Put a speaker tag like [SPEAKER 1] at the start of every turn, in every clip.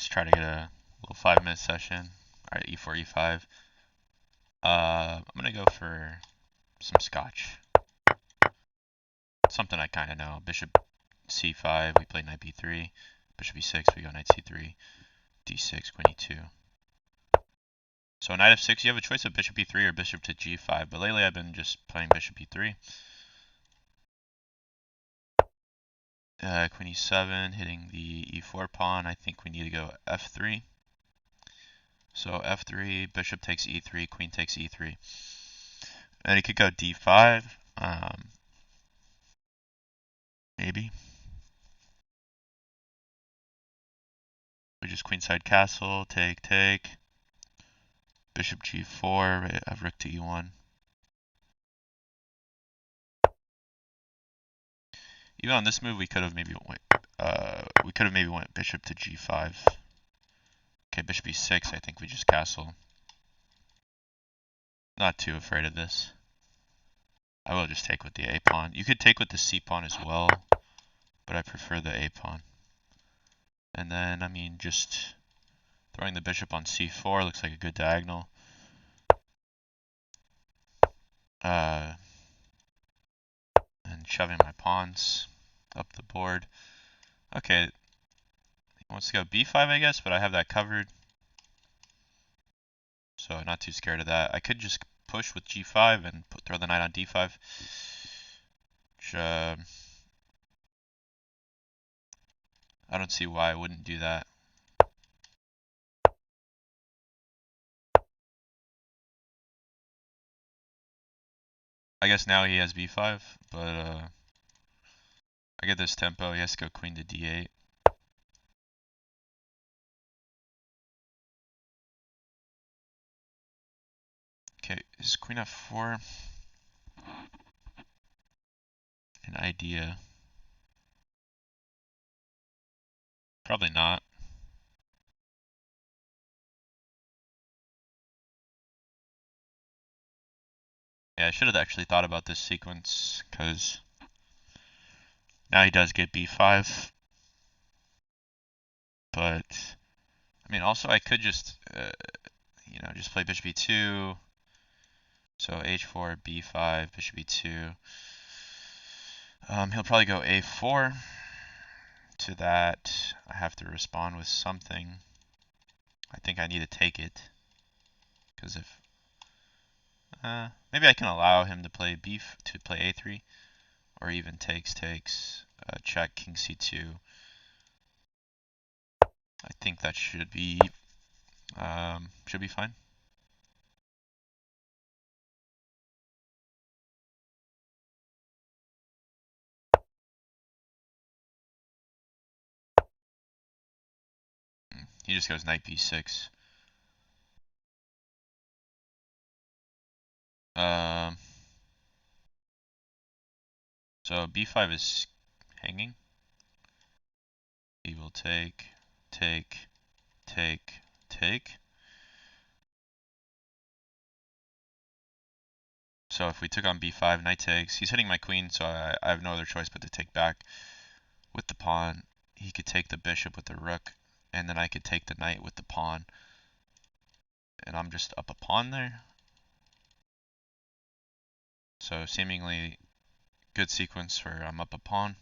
[SPEAKER 1] Let's try to get a little 5-minute session. Alright, e4, e5. I'm gonna go for some scotch. Something I kind of know. Bishop c5, we play knight b3. Bishop e6, we go knight c3. d6, queen e2. So knight f6, you have a choice of bishop e3 or bishop to g5, but lately I've been just playing bishop e3. Queen e7, hitting the e4 pawn. I think we need to go f3. So f3, bishop takes e3, queen takes e3. And he could go d5, maybe. We just queenside castle, take. Bishop g4, I have rook to e1. Even on this move, we could have maybe went bishop to g5. Okay, bishop e6, I think we just castle. Not too afraid of this. I will just take with the a pawn. You could take with the c pawn as well, but I prefer the a pawn. And then, I mean, just throwing the bishop on c4 looks like a good diagonal. And shoving my pawns up the board. Okay, he wants to go b5, I guess, but I have that covered. So not too scared of that. I could just push with g5 and throw the knight on d5. Which, I don't see why I wouldn't do that. I guess now he has b5, but I get this tempo. He has to go queen to d8. Okay, is queen f4 an idea? Probably not. Yeah, I should have actually thought about this sequence, because now he does get b5. But, I mean, also I could just, just play bishop e2. So h4, b5, bishop e2. He'll probably go a4. To that, I have to respond with something. I think I need to take it. Because if... maybe I can allow him to play a3. Or even takes. Check, king c2. I think that should be fine. He just goes knight b6. So b5 is hanging. He will take. So if we took on b5, knight takes. He's hitting my queen, so I have no other choice but to take back with the pawn. He could take the bishop with the rook, and then I could take the knight with the pawn. And I'm just up a pawn there. So seemingly good sequence where I'm up a pawn.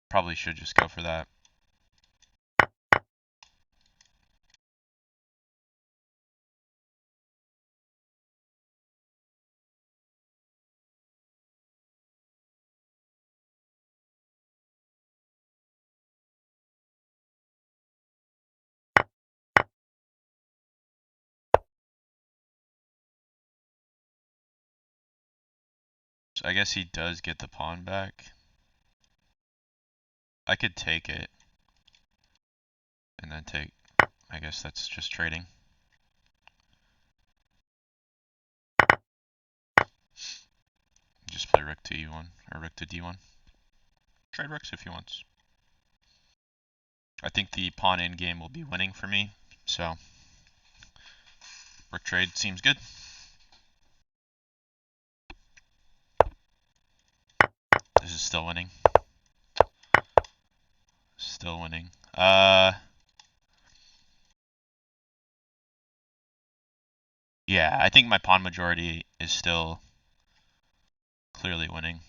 [SPEAKER 1] Probably should just go for that. So I guess he does get the pawn back. I could take it and then take. I guess that's just trading. Just play rook to e1 or rook to d1. Trade rooks if he wants. I think the pawn endgame will be winning for me, so rook trade seems good. This is still winning. Still winning. Yeah, I think my pawn majority is still clearly winning.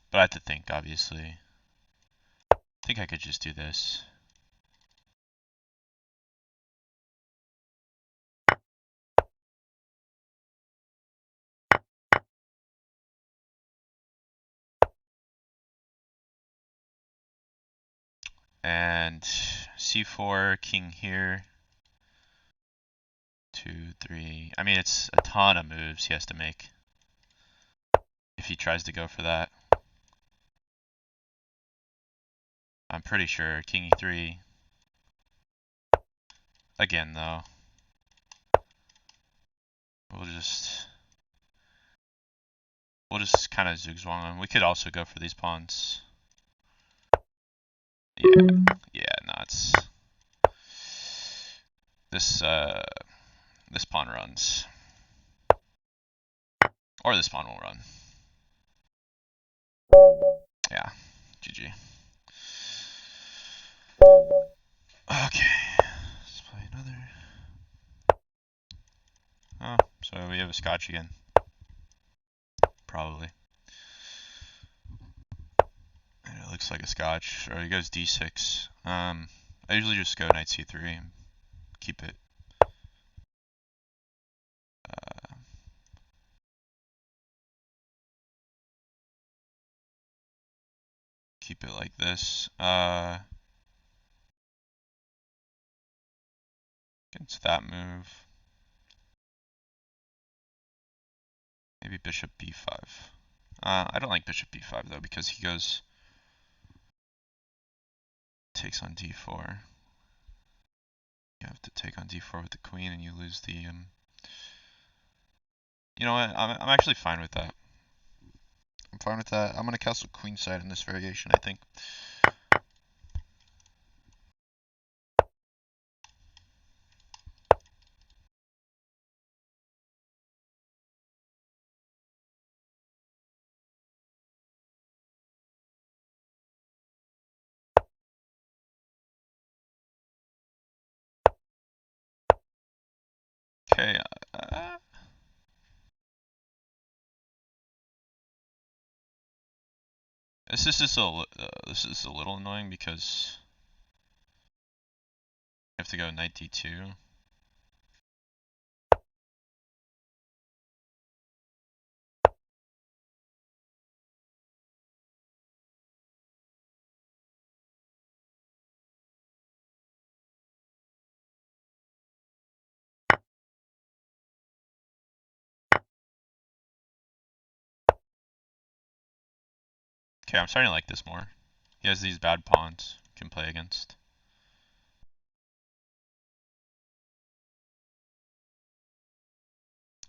[SPEAKER 1] But I have to think, obviously. I think I could just do this. And c4, king here. 2, 3. I mean, it's a ton of moves he has to make if he tries to go for that. I'm pretty sure king e3. Again, though. We'll just kind of zugzwang him. We could also go for these pawns. Yeah, no, it's this pawn runs, or this pawn will run. Yeah, GG. Okay, let's play another. Oh, so we have a scotch again. Probably. And it looks like a scotch. Or he goes d6. I usually just go knight c3 and keep it. Keep it like this. Against that move. Maybe bishop b5. I don't like bishop b5 though because he goes takes on d4. You have to take on d4 with the queen and you lose the You know what? I'm actually fine with that. I'm fine with that. I'm gonna castle queenside in this variation, I think. Okay. This is just this is a little annoying because you have to go knight d2. Okay, I'm starting to like this more. He has these bad pawns he can play against.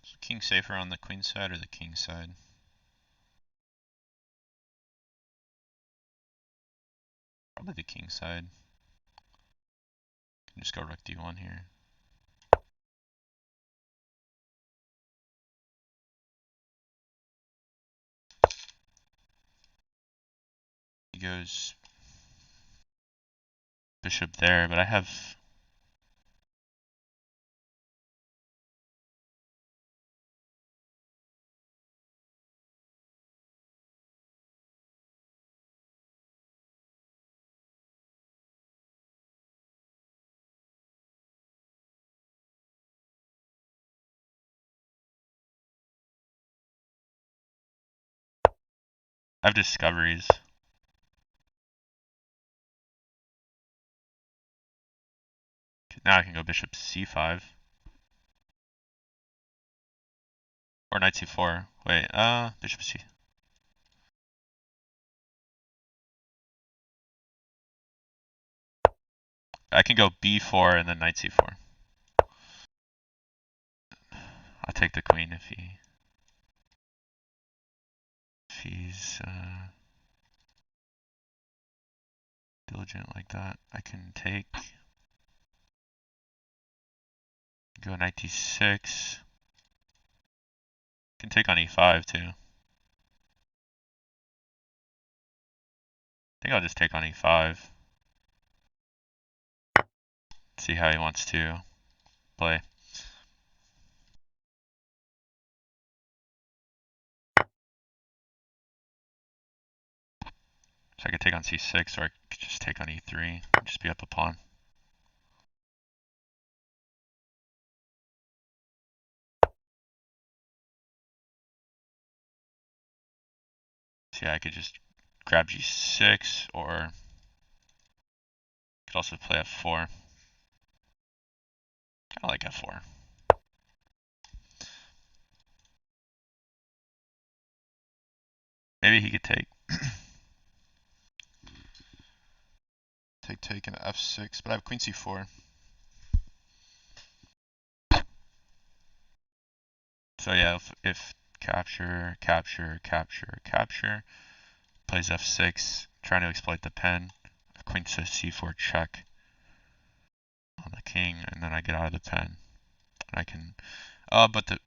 [SPEAKER 1] So king safer on the queen side or the king side? Probably the king side. Can just go rook d1 here. He goes bishop there, but I have discoveries. Now I can go bishop c5. Or knight c4. Wait, bishop c. I can go b4 and then knight c4. I'll take the queen if he's diligent like that. I can take, go knight d6. Can take on e5 too. I think I'll just take on e5. See how he wants to play. So I could take on c6, or I could just take on e3 and just be up a pawn. So yeah, I could just grab g6, or could also play f4. I like f4. Maybe he could take take an f6, but I have queen c4. So yeah, if capture, plays f6, trying to exploit the pen, queen to c4 check on the king, and then I get out of the pen. And I can, but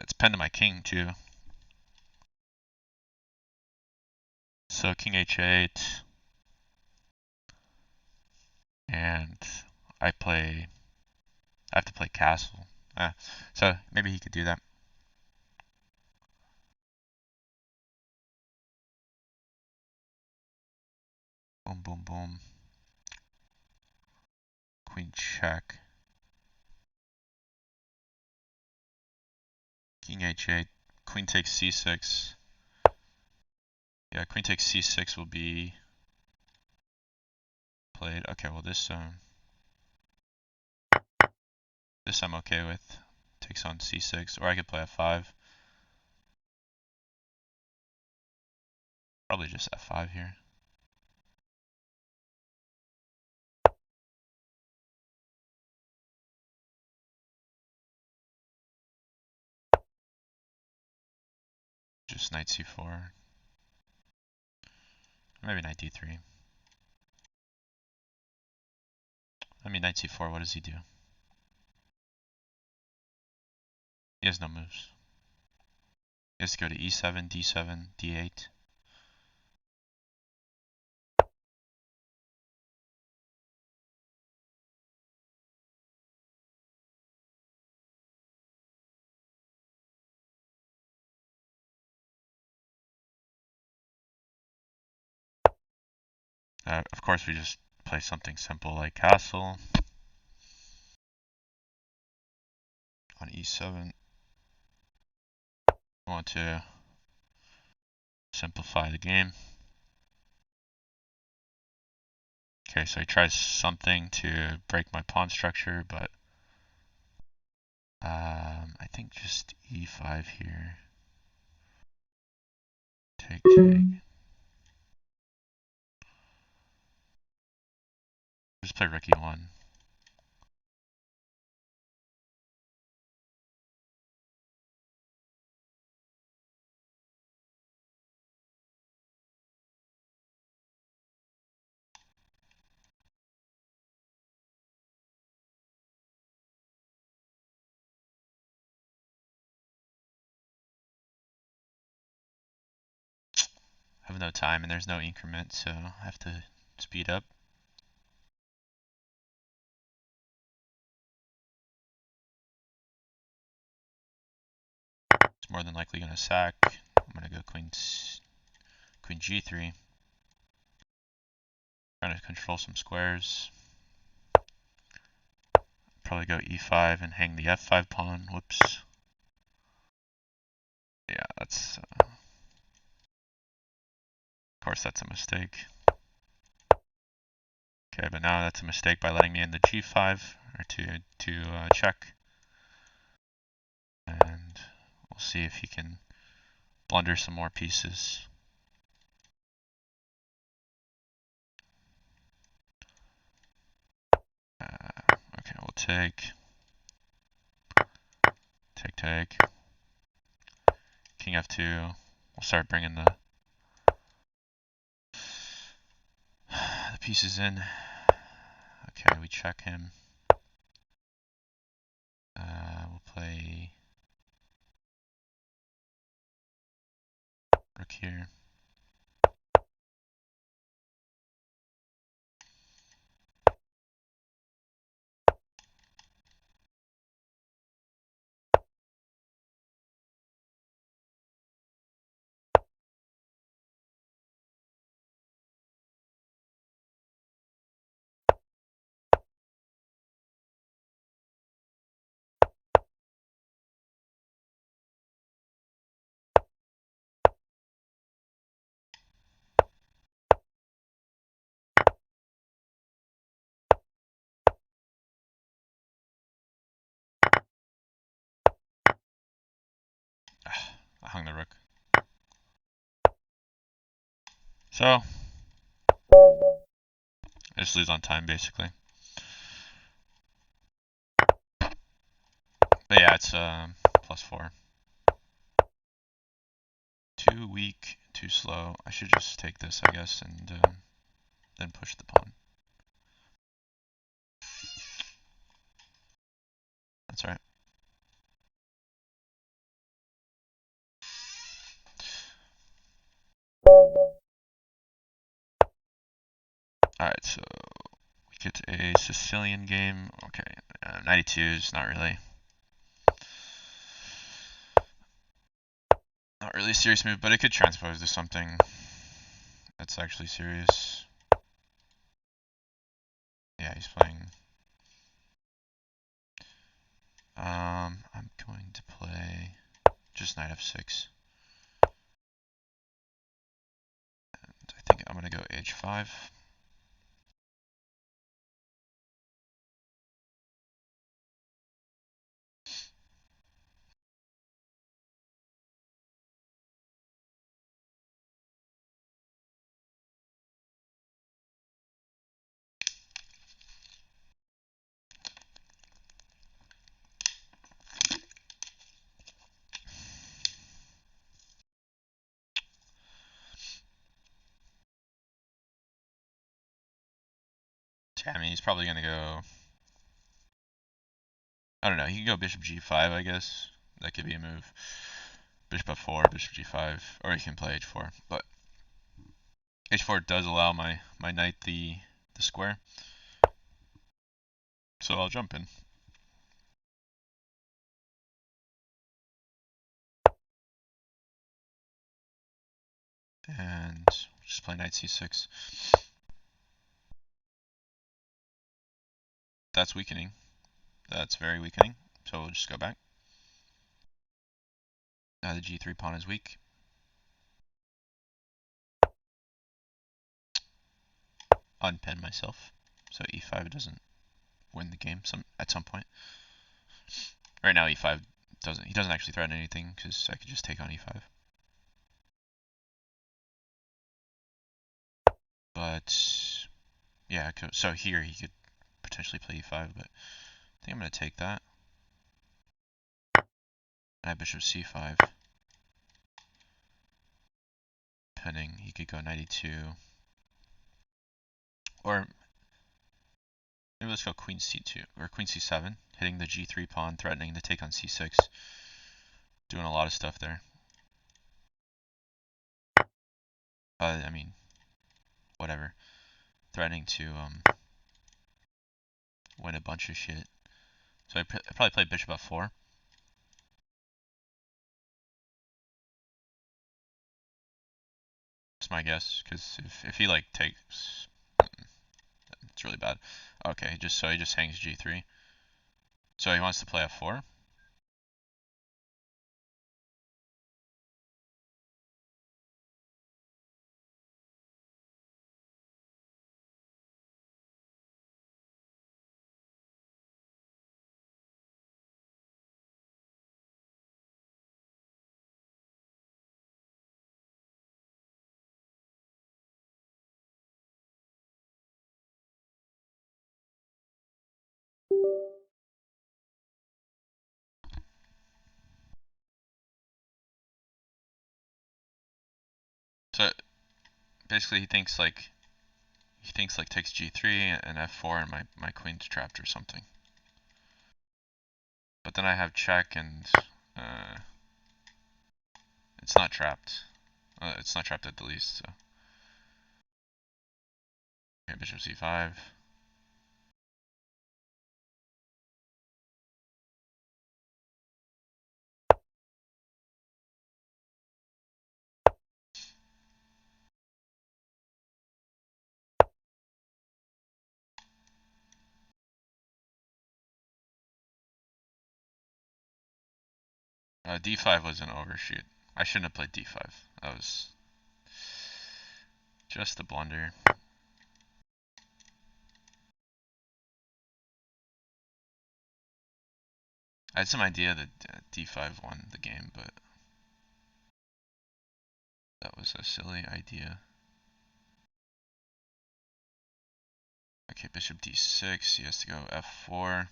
[SPEAKER 1] it's pen to my king too. So king h8, and I have to play castle. So maybe he could do that. Boom, boom, boom. Queen check. King h8. Queen takes c6. Yeah, queen takes c6 will be played. Okay, well this I'm okay with. Takes on c6, or I could play f5. Probably just f5 here. Just knight c4. Maybe knight d3. I mean, knight c4, what does he do? He has no moves. He has to go to e7, d7, d8. Of course, we just play something simple like castle on e7. I want to simplify the game. Okay, so he tries something to break my pawn structure, but I think just e5 here. Take, take. Just play rook e1. I have no time and there's no increment, so I have to speed up. It's more than likely going to sack. I'm going to go queen g3. Trying to control some squares. Probably go e5 and hang the f5 pawn. Whoops. Yeah, that's... of course, that's a mistake. Okay, but now that's a mistake by letting me in the g5, or to check. And we'll see if he can blunder some more pieces. Okay, we'll take. Take. King f2. We'll start bringing the pieces in. Okay, we check him. We'll play Rook here. I hung the rook. So, I just lose on time, basically. But yeah, it's +4. Too weak, too slow. I should just take this, I guess, and then push the pawn. That's right. Alright, so we get a Sicilian game. Okay, 92 is not really a serious move, but it could transpose to something that's actually serious. Yeah, he's playing. I'm going to play just knight f6. And I think I'm going to go h5. Yeah, I mean, he's probably going to go, I don't know, he can go bishop g5, I guess. That could be a move. Bishop f4, bishop g5, or he can play h4. But h4 does allow my knight the square. So I'll jump in. And just play knight c6. That's weakening. That's very weakening. So we'll just go back. The g3 pawn is weak. Unpin myself. So e5 doesn't win the game at some point. Right now e5 he doesn't actually threaten anything because I could just take on e5. But yeah, so here he could potentially play e5, but I think I'm going to take that. I have bishop c5. Pinning, he could go knight e2. Or maybe let's go queen c2 or queen c7, hitting the g3 pawn, threatening to take on c6. Doing a lot of stuff there. I mean, whatever. Threatening to win a bunch of shit. So I probably play bishop f4. That's my guess, because if he like takes, it's really bad. Okay, he just hangs g3. So he wants to play f4. So basically he thinks like takes g3 and f4 and my queen's trapped or something. But then I have check and it's not trapped. It's not trapped at the least, so. Okay, bishop c5. D5 was an overshoot. I shouldn't have played D5. That was just a blunder. I had some idea that D5 won the game, but that was a silly idea. Okay, bishop D6, he has to go F4.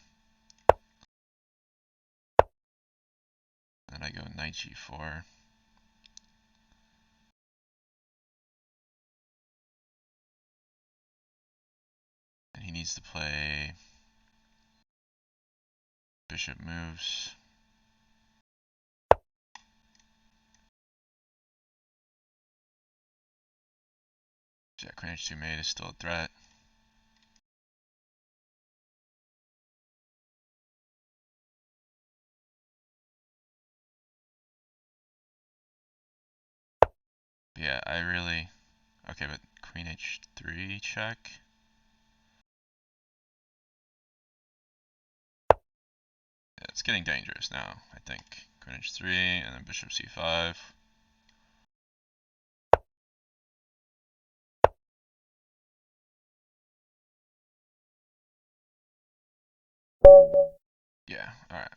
[SPEAKER 1] Then I go knight G4. And he needs to play bishop moves. Jack queen H2 mate is still a threat. Yeah, I really... Okay, but queen H3 check. Yeah, it's getting dangerous now, I think. Queen H3 and then bishop C5. Yeah, alright.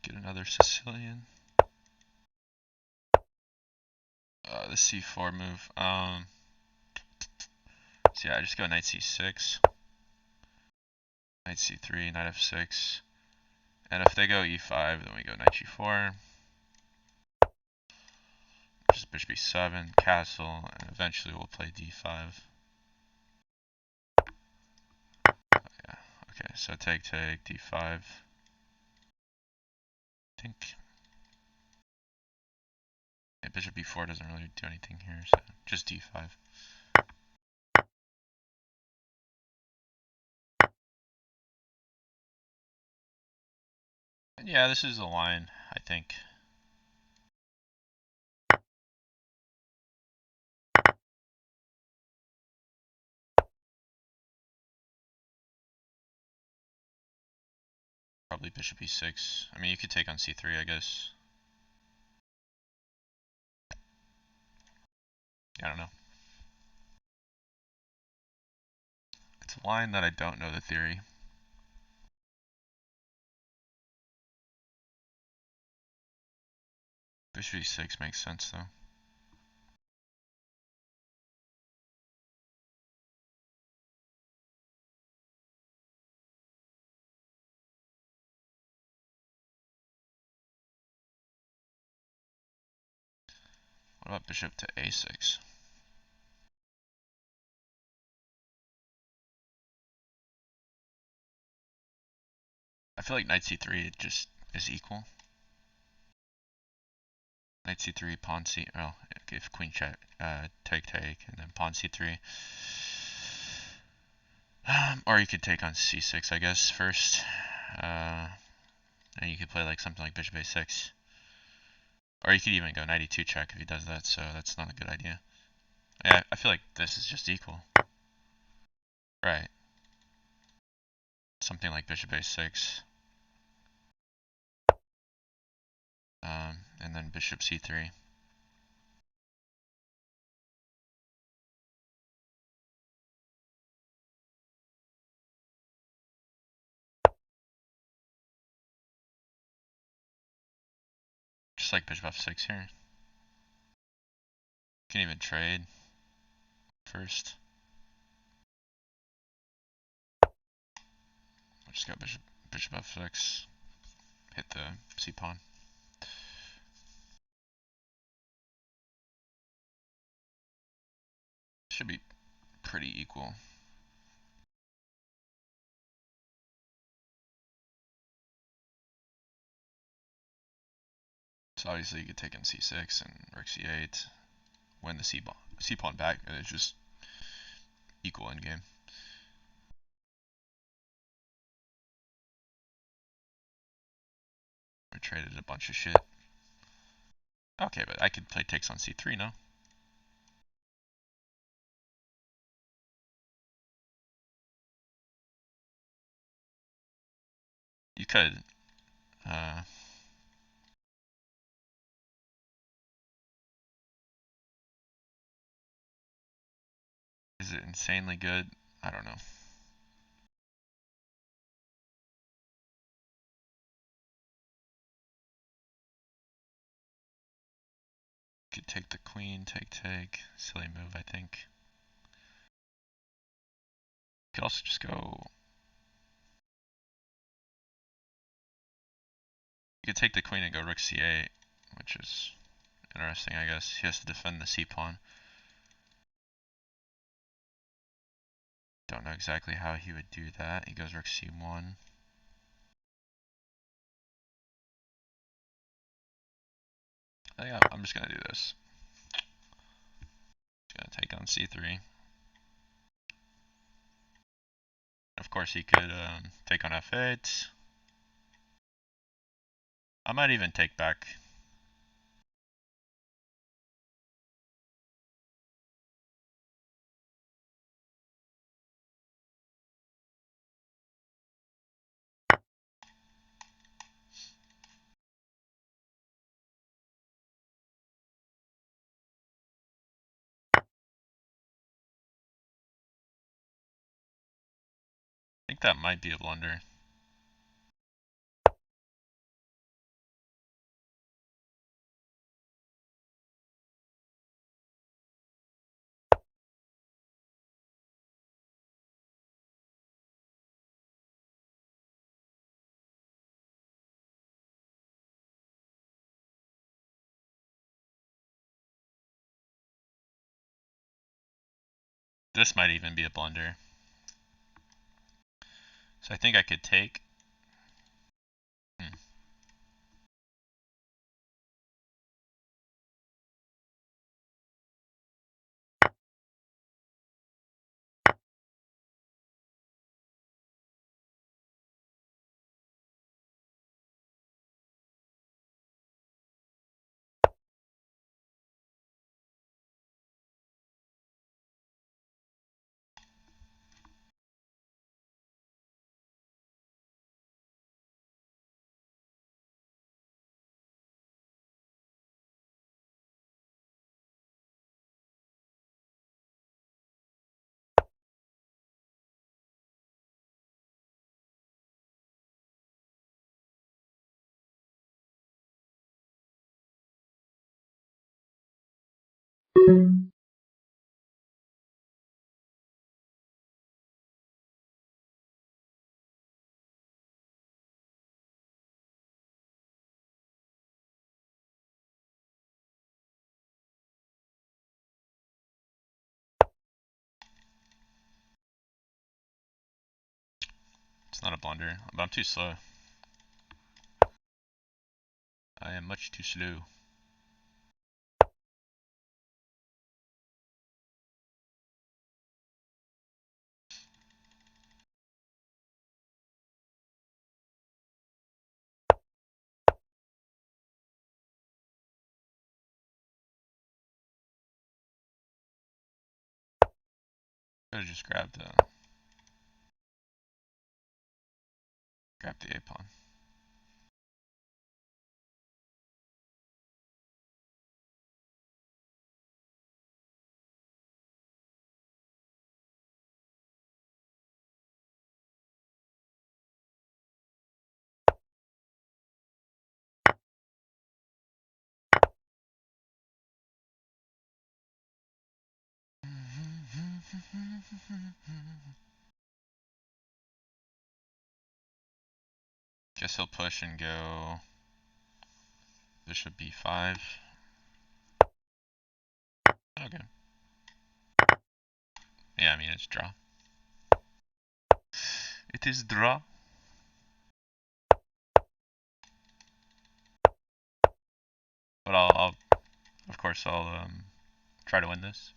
[SPEAKER 1] Get another Sicilian. The C4 move. So yeah, I just go knight C6. Knight C3, knight F6. And if they go E5, then we go knight G4. Just bishop E7, castle, and eventually we'll play D5. Yeah, okay, so take, D5. I think yeah, bishop B4 doesn't really do anything here, so just D5. And yeah, this is the line, I think. Probably bishop E6. I mean, you could take on C3, I guess. I don't know. It's a line that I don't know the theory. Bishop E6 makes sense, though. What about bishop to A6? I feel like knight C3 just is equal. Knight C3, pawn C. Oh, okay, if queen check, take, and then pawn C3. Or you could take on C6, I guess, first. And you could play like something like bishop A6. Or you could even go knight E2 check if he does that, so that's not a good idea. Yeah, I feel like this is just equal. Right. Something like bishop A6. And then bishop C3. Just like bishop F6 here. You can even trade first. I just got bishop F6. Hit the C pawn. Should be pretty equal. So obviously you could take in c6 and rook c8, win the c pawn back, and it's just equal in game. I traded a bunch of shit. Okay, but I could play takes on c3 now. You could. Is it insanely good? I don't know. Could take the queen, take. Silly move, I think. Could also just go. You could take the queen and go rook c8, which is interesting, I guess. He has to defend the c pawn. Don't know exactly how he would do that. He goes rook c1. I think I'm just gonna do this. Just gonna take on c3. Of course, he could take on f8. I might even take back. I think that might be a blunder. This might even be a blunder. So I think I could take. It's not a blunder, but I'm too slow. I am much too slow. Could have just grabbed the a pawn. Guess he'll push and go bishop b5. Okay. Yeah, I mean, it's draw. It is draw. But I'll of course, I'll try to win this.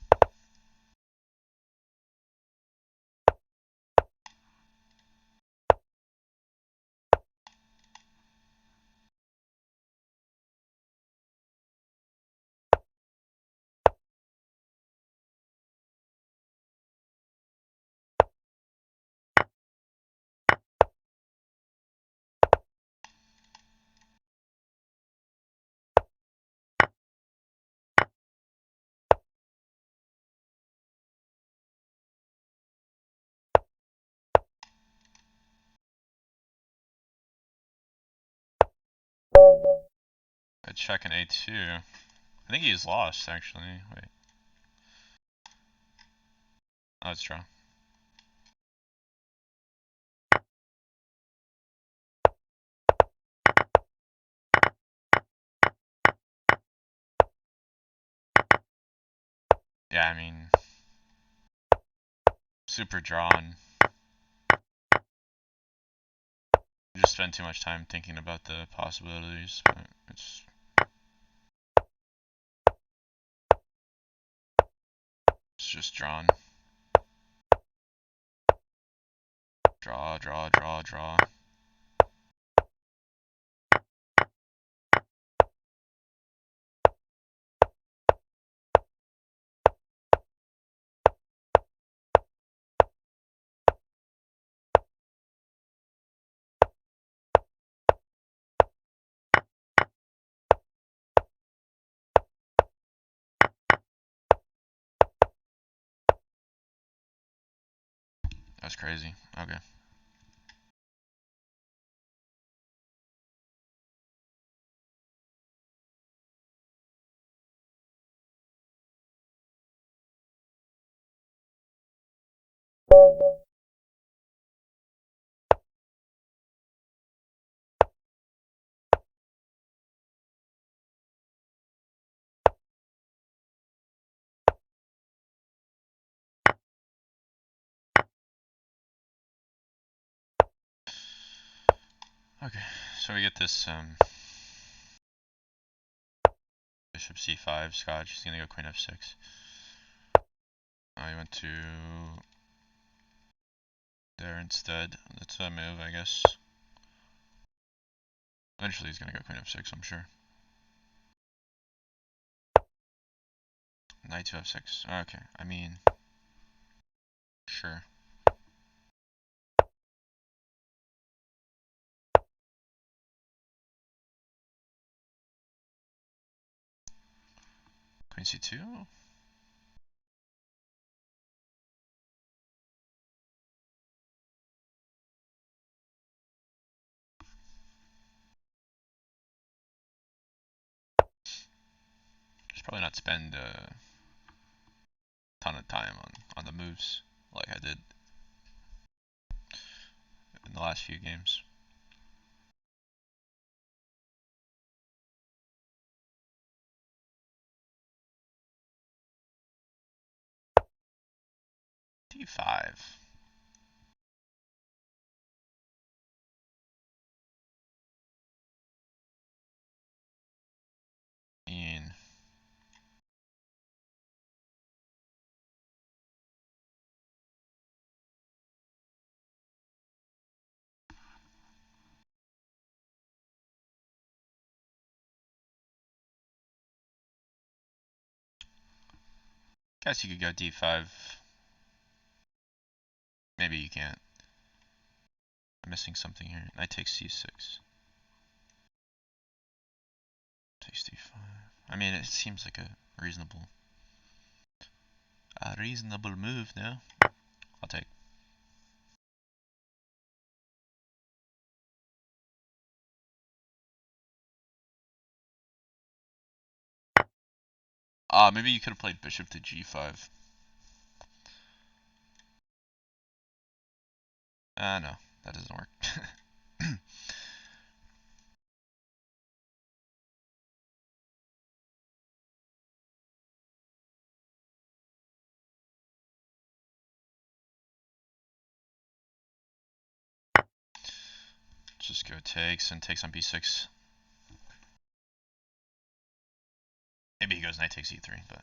[SPEAKER 1] I check an A2. I think he's lost, actually. Wait. Oh, it's draw. Yeah, I mean, super drawn. I just spend too much time thinking about the possibilities, but it's just drawn. Draw, draw, draw, draw. That's crazy. Okay. Okay, so we get this bishop c5, Scotch. He's gonna go queen f6. I went to there instead. That's a move, I guess. Eventually he's gonna go queen f6, I'm sure. Knight to f6. Okay, I mean, sure. Queen c2. Just probably not spend a ton of time on the moves like I did in the last few games. d5. In guess you could go d5. Maybe you can't. I'm missing something here. Knight takes c6. Takes d5. I mean, it seems like a reasonable move now. I'll take. Maybe you could have played bishop to g5. No, that doesn't work. Let's just go takes and takes on b6. Maybe he goes knight takes e3, but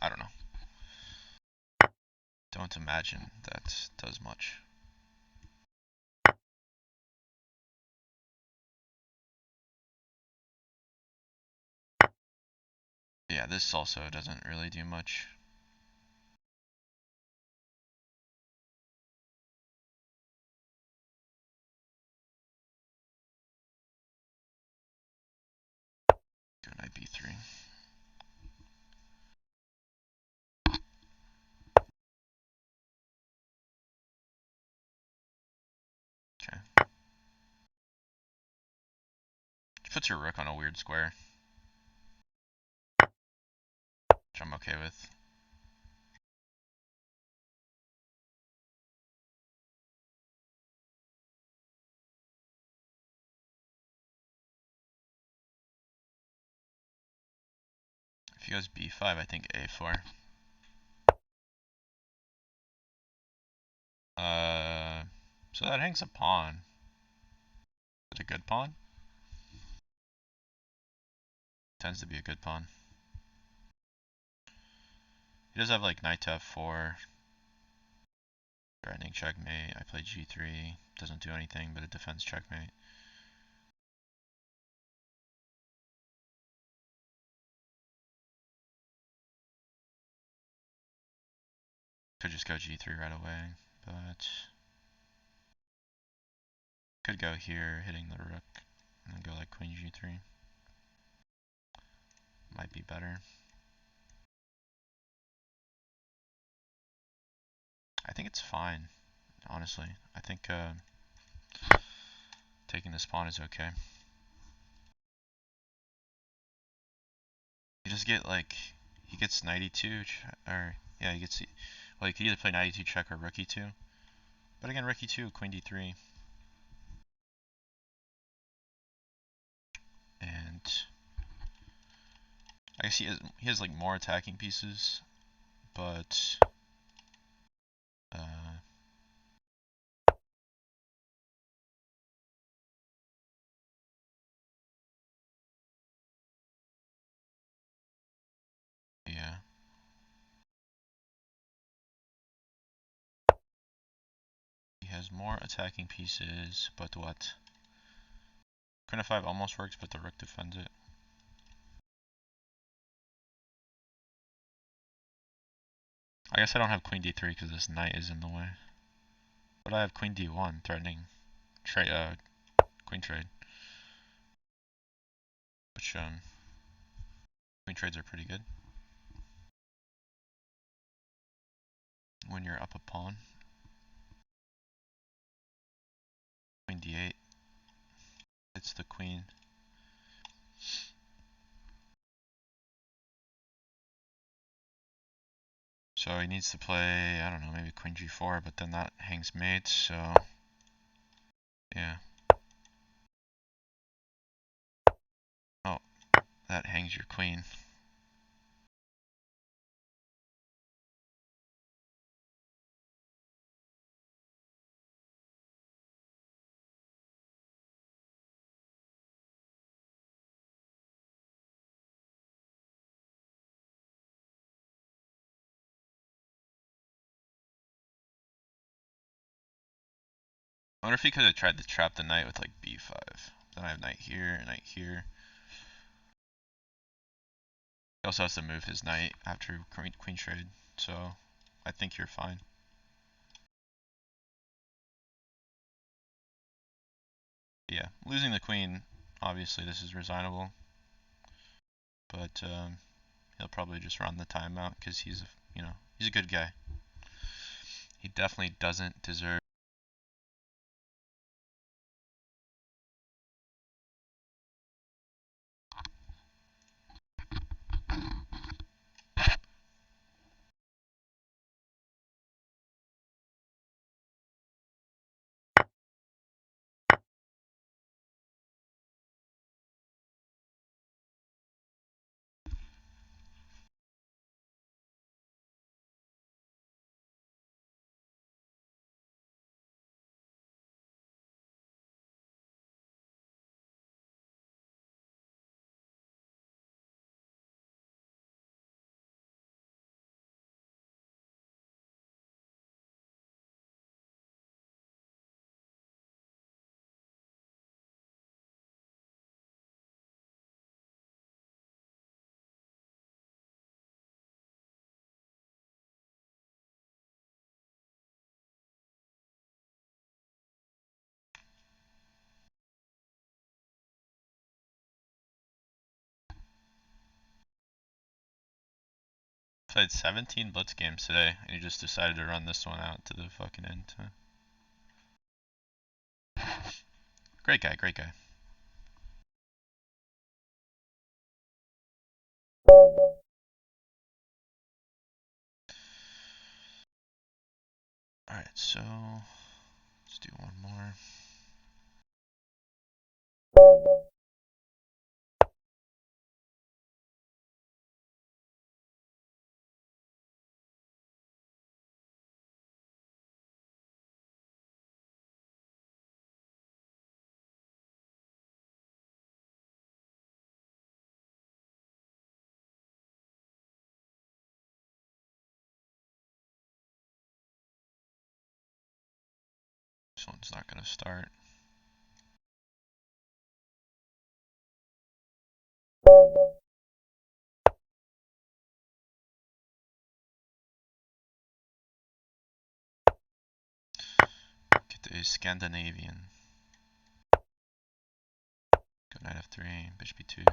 [SPEAKER 1] I don't know. Don't imagine that does much. Yeah, this also doesn't really do much. Go knight b3. Okay. Puts your rook on a weird square, which I'm okay with. If he goes b5, I think a4. So that hangs a pawn. Is it a good pawn? Tends to be a good pawn. He does have like knight to f4. Threatening checkmate. I play g3. Doesn't do anything, but it defends checkmate. Could just go g3 right away, but could go here, hitting the rook, and then go like queen g3. Might be better. I think it's fine, honestly. I think taking this pawn is okay. You just get like, he gets knight e2, or yeah, he gets, well, he could either play knight e2 check or rook e2. But again, rook e2, queen d3. And I guess he has like more attacking pieces, but yeah. He has more attacking pieces, but what? Queen f5 almost works, but the rook defends it. I guess I don't have queen d3 because this knight is in the way. But I have queen d1 threatening queen trade. Which queen trades are pretty good when you're up a pawn. Queen d8. It's the queen. So he needs to play, I don't know, maybe queen g4, but then that hangs mate, so yeah. Oh, that hangs your queen. I wonder if he could have tried to trap the knight with like b5. Then I have knight here, knight here. He also has to move his knight after queen trade, so I think you're fine. Yeah, losing the queen, obviously this is resignable, but he'll probably just run the timeout because he's a good guy. He definitely doesn't deserve played 17 blitz games today, and he just decided to run this one out to the fucking end. Great guy, great guy. Alright, so let's do one more. This one's not gonna start. Get the Scandinavian. Go knight f3, bishop b2.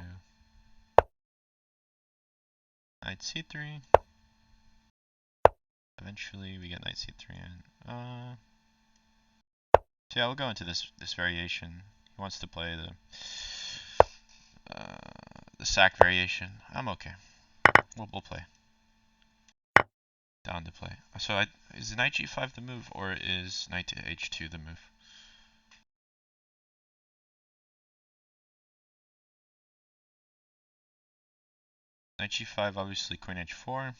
[SPEAKER 1] Knight c3. Eventually we get knight c3 and so yeah, we'll go into this variation. He wants to play the sack variation. I'm okay. We'll play. Down to play. So is knight g5 the move, or is knight to h2 the move? Knight g5, obviously queen h4.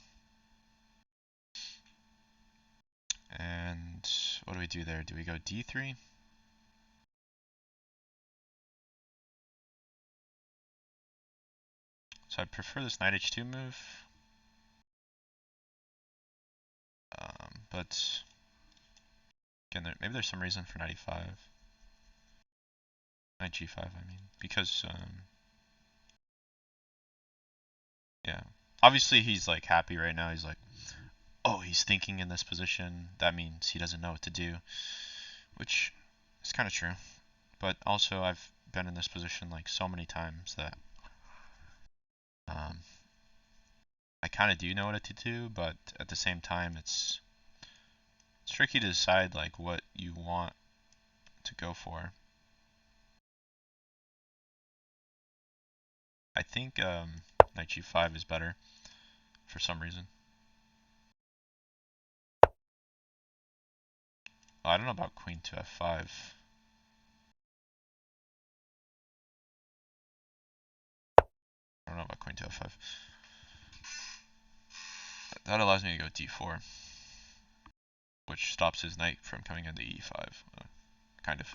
[SPEAKER 1] And what do we do there? Do we go d3? So I prefer this knight h2 move. But again, maybe there's some reason for knight e5. Knight g5, I mean. Because, yeah. Obviously he's like happy right now. He's like, oh, he's thinking in this position. That means he doesn't know what to do. Which is kind of true. But also I've been in this position like so many times that I kind of do know what to do, but at the same time it's tricky to decide like what you want to go for. I think knight g5 is better for some reason. Oh, I don't know about queen to f5. I don't know about queen to f5. That allows me to go d4, which stops his knight from coming into e5. Kind of.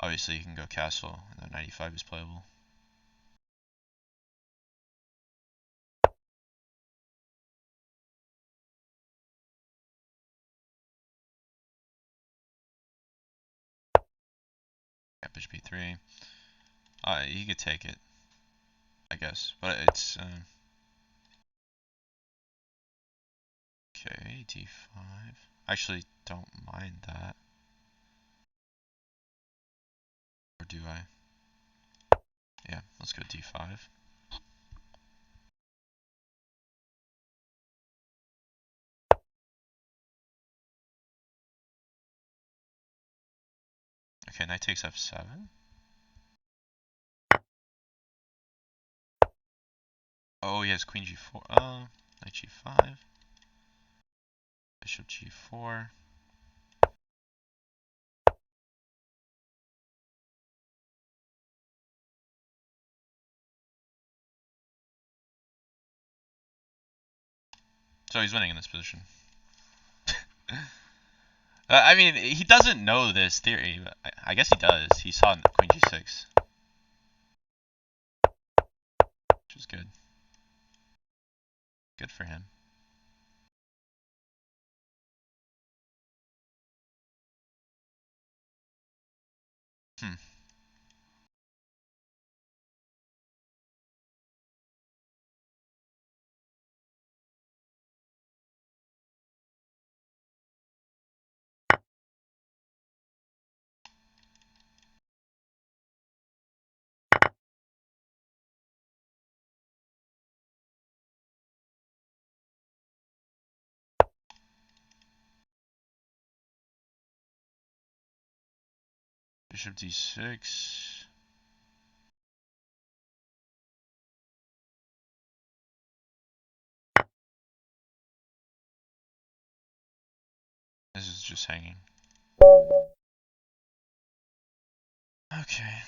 [SPEAKER 1] Obviously, he can go castle, and then knight e5 is playable. Yeah, bishop b3. He could take it, I guess, but it's okay. d5. I actually don't mind that, or do I? Yeah, let's go d5. Okay, knight takes f7. Oh, he has queen g4. Knight g5. Bishop g4. So he's winning in this position. I mean, he doesn't know this theory. But I guess he does. He saw queen g6. Which is good. Good for him. Hmm. Bishop d6. This is just hanging. Okay.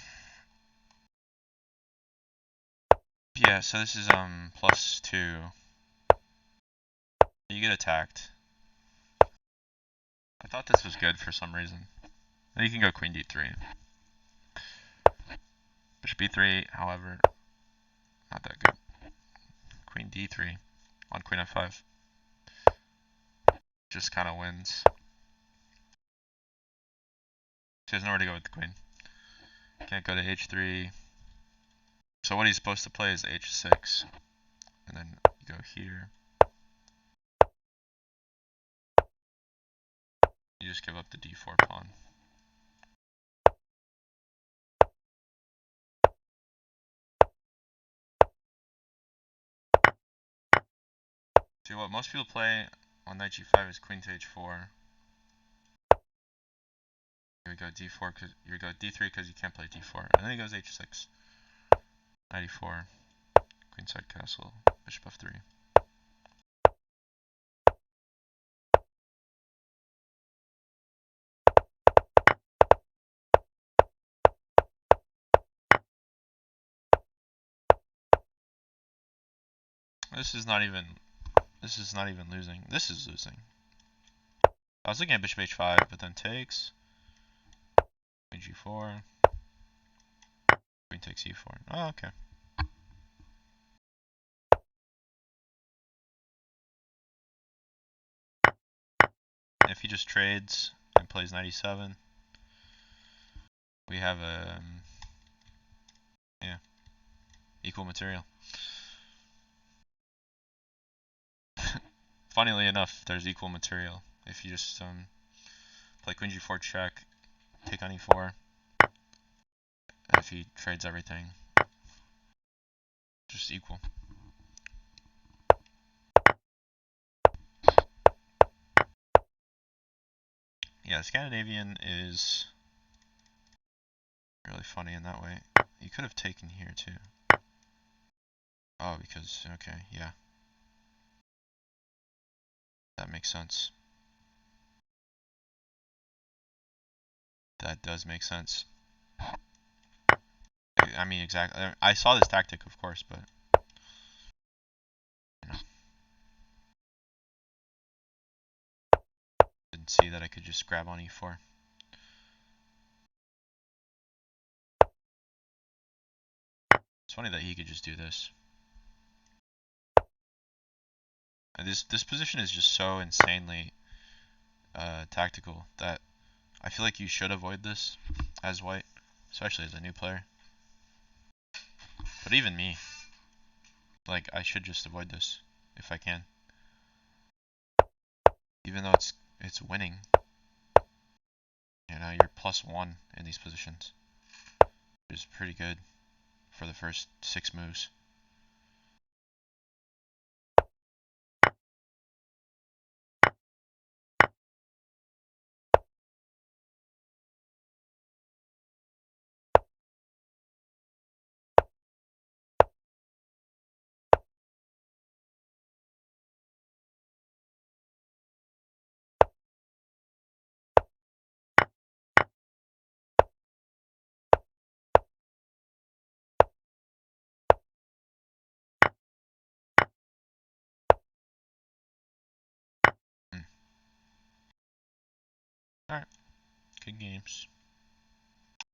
[SPEAKER 1] Yeah, so this is +2. You get attacked. I thought this was good for some reason. Then you can go queen d3. Bishop b3, however, not that good. Queen d3 on queen f5. Just kind of wins. He has nowhere to go with the queen. Can't go to h3. So what he's supposed to play is h6. And then you go here. You just give up the d4 pawn. See, what most people play on knight g5 is queen to h4. Here we go d4, cause you go d3 because you can't play d4. And then he goes h6. Knight e4. Queenside castle. Bishop f3. This is not even losing. This is losing. I was looking at bishop h5, but then takes. Queen g4. Queen takes e4. Oh, okay. If he just trades and plays knight e7, we have a equal material. Funnily enough, there's equal material if you just play queen g4 check, take on e4. If he trades everything, just equal. Yeah, Scandinavian is really funny in that way. You could have taken here too. Oh, because, okay, yeah. That makes sense. That does make sense. I mean, exactly. I saw this tactic, of course, but you know, didn't see that I could just grab on e4. It's funny that he could just do this. And this position is just so insanely tactical that I feel like you should avoid this as white, especially as a new player. But even me, like, I should just avoid this if I can. Even though it's winning. You know, you're +1 in these positions. Which is pretty good for the first 6 moves. Alright, good games.